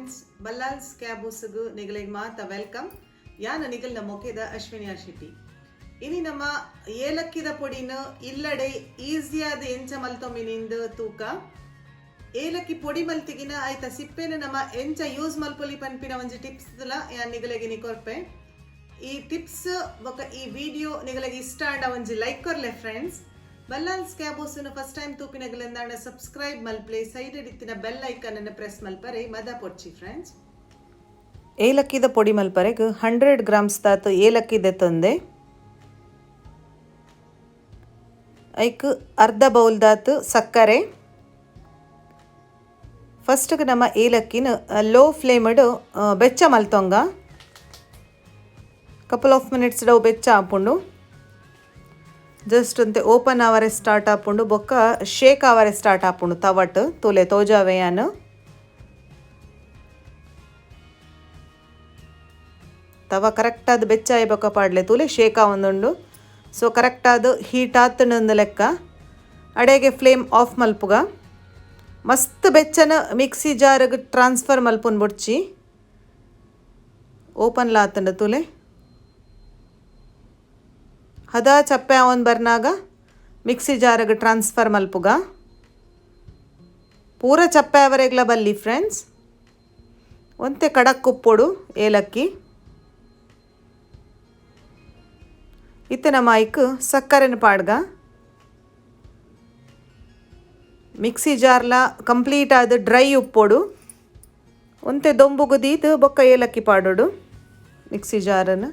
Friends ಬಲ್ಲಾಲ್ಸ್ ಕ್ಯಾಬೂಸ್ಗೂ ನಿಗಳಿಗೆ ಮಾತ welcome ಯಾನ ನಿಗಲ್ನ ಮೊಕೆದ ಅಶ್ವಿನಿ ಶೆಟ್ಟಿ ಇನಿ ನಮ್ಮ ಏಲಕ್ಕಿದ ಪೊಡಿನ ಇಲ್ಲಡೆ ಈಸಿಯಾದ ಎಂಚ ಮಲ್ತೊಮ್ಮಿನಿಂದ ತೂಕ ಏಲಕ್ಕಿ ಪೊಡಿ ಮಲ್ತಿಗಿನ ಆಯ್ತ ಸಿಪ್ಪೆನ ನಮ್ಮ ಎಂಚ ಯೂಸ್ ಮಲ್ಪೊಲಿ ಪನ್ಪಿನ ಒಂಜಿ ಟಿಪ್ಸ್ ಯಾನ್ ನಿಗಲೆಗೆ ನಿ ಕೊರ್ಪೆ ಈ ಟಿಪ್ಸ್ ಬೊಕ ಈ ವಿಡಿಯೋ ನಿಗಲೆಗೆ ಇಷ್ಟ ಆಂಡ ಒಂಜಿ ಲೈಕ್ ಕೊರ್ಲೆ ಫ್ರೆಂಡ್ಸ್ ಬಲ್ಲಾಲ್ಸ್ ಕ್ಯಾಬೂಸ್ನು ಫಸ್ಟ್ ಟೈಮ್ ತೂಪಿನಗಲೆಂದಾಂಡ ಸಬ್ಸ್ಕ್ರೈಬ್ ಮಲ್ಪ್ಲೆ ಸೈಡ್ ಇತ್ತಿನ ಬೆಲ್ ಐಕನ್ ಅನ್ನು ಪ್ರೆಸ್ ಮಲ್ಪರೆ ಮದ ಪೊಡ್ಚಿ ಫ್ರೆಂಡ್ಸ್ ಏಲಕ್ಕಿದ ಪೊಡಿ ಮಲ್ಪರೆಗ್ 100 ಗ್ರಾಮ್ಸ್ ದಾತು ಏಲಕ್ಕಿದೆ ತಂದೆ ಐಕ್ ಅರ್ಧ ಬೌಲ್ ದಾತು ಸಕ್ಕರೆ ಫಸ್ಟ್ಗೆ ನಮ್ಮ ಏಲಕ್ಕಿನ ಲೋ ಫ್ಲೇಮ್ಡ್ ಬೆಚ್ಚ ಮಲ್ತೊಂಗ ಕಪಲ್ ಆಫ್ ಮಿನಿಟ್ಸ್ ಡವ್ ಬೆಚ್ಚ ಆಪುಂಡು ಜಸ್ಟ್ ಅಂತೆ ಓಪನ್ ಆವರೆ ಸ್ಟಾರ್ಟ್ ಆಪುಂಡು ಬೊಕ್ಕ ಶೇಕ್ ಆವರೆ ಸ್ಟಾರ್ಟ್ ಆಪುಂಡು ತವಟ್ ತೂಲೆ ತೋಜಾವೆಯಾನು ತವ ಕರೆಕ್ಟಾದ ಬೆಚ್ಚ ಆಯ್ಬೊಕ್ಕ ಪಾಡ್ಲೆ ತೂಲೆ ಶೇಕ್ ಆವೊಂದುಂಡು ಸೊ ಕರೆಕ್ಟಾದ ಹೀಟ್ ಆತನೊಂದು ಲೆಕ್ಕ ಅಡೆಗೆ ಫ್ಲೇಮ್ ಆಫ್ ಮಲ್ಪುಗ ಮಸ್ತ್ ಬೆಚ್ಚನ ಮಿಕ್ಸಿ ಜಾರ್ಗೆ ಟ್ರಾನ್ಸ್ಫರ್ ಮಲ್ಪುನ್ ಬುಡ್ಚಿ ಓಪನ್ ಲಾತಂಡು ತೂಲೆ ಹದ ಚಪ್ಪೆ ಅವನ್ ಬರ್ನಾಗ ಮಿಕ್ಸಿ ಜಾರ್ಗೆ ಟ್ರಾನ್ಸ್ಫರ್ ಮಲ್ಪುಗ ಪೂರ ಚಪ್ಪೆ ಅವರೆಗ್ಲ ಬಲ್ಲಿ ಫ್ರೆಂಡ್ಸ್ ಒಂತೆ ಕಡಕ್ ಉಪ್ಪೊಡು ಏಲಕ್ಕಿ ಇತ್ತೆ ನಮ್ಮ ಐಕ್ ಸಕ್ಕರೆನ ಪಾಡ್ಗ ಮಿಕ್ಸಿ ಜಾರ್ಲ ಕಂಪ್ಲೀಟ್ ಆದ ಡ್ರೈ ಉಪ್ಪೊಡು ಒಂತೆ ದೊಂಬುಗುದೀದು ಬೊಕ್ಕ ಏಲಕ್ಕಿ ಪಾಡೋಡು ಮಿಕ್ಸಿ ಜಾರನ್ನು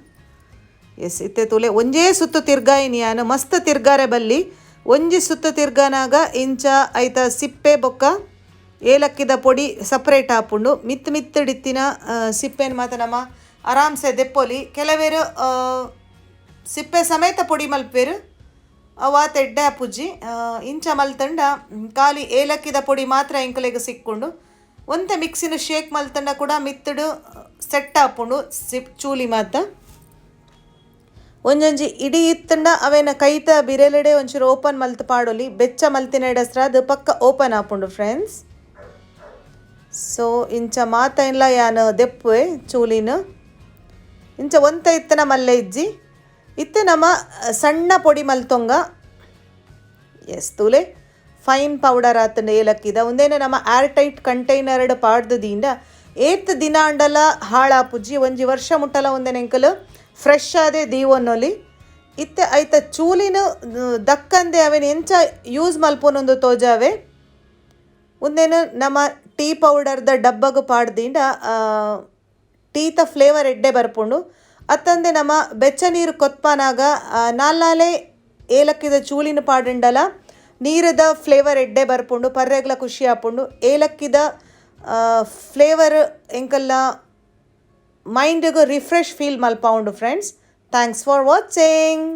ಎಸ್ ಇತ್ತೆ ತೂಲೆ ಒಂಜೇ ಸುತ್ತು ತಿರ್ಗಾಯಿನಿ ಯಾನು ಮಸ್ತ್ ತಿರ್ಗಾರೆ ಬಲ್ಲಿ ಒಂಜಿ ಸುತ್ತು ತಿರ್ಗಾನಾಗ ಇಂಚ ಐತ ಸಿಪ್ಪೆ ಬೊಕ್ಕ ಏಲಕ್ಕಿದ ಪೊಡಿ ಸಪ್ರೇಟ್ ಆಪುಂಡು ಮಿತ್ತಿಡಿತ್ತಿನ ಸಿಪ್ಪೆನ ಮಾತ ನಮ್ಮ ಆರಾಮ್ಸೆ ದೆಪ್ಪೊಲಿ ಕೆಲವೇರು ಸಿಪ್ಪೆ ಸಮೇತ ಪೊಡಿ ಮಲ್ಪೇರು ಅವಾತ ಎಡ್ಡೆ ಆಪುಜಿ ಇಂಚ ಮಲ್ತಂಡ ಖಾಲಿ ಏಲಕ್ಕಿದ ಪೊಡಿ ಮಾತ್ರ ಎಂಕಲೆಗೆ ಸಿಕ್ಕೊಂಡು ಒಂತೆ ಮಿಕ್ಸಿನ ಶೇಕ್ ಮಲ್ತಂಡ ಕೂಡ ಮಿತ್ತಡು ಸೆಟ್ ಆಪುಂಡು ಚೂಲಿ ಮಾತ ಒಂಜೊಂಜಿ ಇಡೀ ಇತ್ತಂಡ ಅವೇನ ಕೈತ ಬಿರೆಲೆಡೆ ಒಂಚೂರು ಓಪನ್ ಮಲ್ತ್ ಪಾಡೊಲಿ ಬೆಚ್ಚ ಮಲ್ತಿನ ಇಡಸ್ರ ಅದು ಪಕ್ಕ ಓಪನ್ ಆಪುಂಡು ಫ್ರೆಂಡ್ಸ್ ಸೊ ಇಂಚ ಮಾತ ಇಲ್ಲ ಯಾನು ದೆಪ್ಪುವೆ ಚೂಲಿನ ಇಂಚ ಒಂತ ಇತ್ತನ ಮಲ್ಲೆ ಇಜ್ಜಿ ಇತ್ತೆ ನಮ್ಮ ಸಣ್ಣ ಪೊಡಿ ಮಲ್ತೊಂಗ ಎಸ್ ತೂಲೆ ಫೈನ್ ಪೌಡರ್ ಆತಂಡ ಏಲಕ್ಕಿದ ಒಂದೇನೆ ನಮ್ಮ ಏರ್ ಟೈಟ್ ಕಂಟೈನರ್ಡ್ ಪಾಡ್ದದಿಂದ ಏತ್ ದಿನ ಅಂಡಲ ಹಾಳಾಪುಜ್ಜಿ ಒಂಜಿ ವರ್ಷ ಮುಟ್ಟಲ ಒಂದೇನೆ ಎಂಕಲು ಫ್ರೆಶ್ ಆದೆ ದೀವೊನ್ನೊಲಿ ಇತ್ತೆ ಐತ ಚೂಲಿನ ದಕ್ಕಂದೆ ಅವೇನು ಎಂಚ ಯೂಸ್ ಮಲ್ಪೊನೊಂದು ತೋಜಾವೆ ಒಂದೇನು ನಮ್ಮ ಟೀ ಪೌಡರ್ದ ಡಬ್ಬಗ ಪಾಡ್ದಿಂದ ಟೀತ ಫ್ಲೇವರ್ ಎಡ್ಡೆ ಬರ್ಪುಂಡು ಅತ್ತಂದೆ ನಮ್ಮ ಬೆಚ್ಚ ನೀರು ಕೊತ್ಪಾನಾಗ ನಾಲಾಲೆ ಏಲಕ್ಕಿದ ಚೂಲಿನ ಪಾಡುಂಡಲ ನೀರದ ಫ್ಲೇವರ್ ಎಡ್ಡೆ ಬರ್ಪುಂಡು ಪರ್ರೆಗ್ಲ ಖುಷಿ ಆಪುಂಡು ಏಲಕ್ಕಿದ ಫ್ಲೇವರ್ ಎಂಕಲ್ಲ ಮೈಂಡ್ಗೆ ರಿಫ್ರೆಶ್ ಫೀಲ್ ಮಲ್ಪೌಂಡು ಫ್ರೆಂಡ್ಸ್ ಥ್ಯಾಂಕ್ಸ್ ಫಾರ್ ವಾಚಿಂಗ್.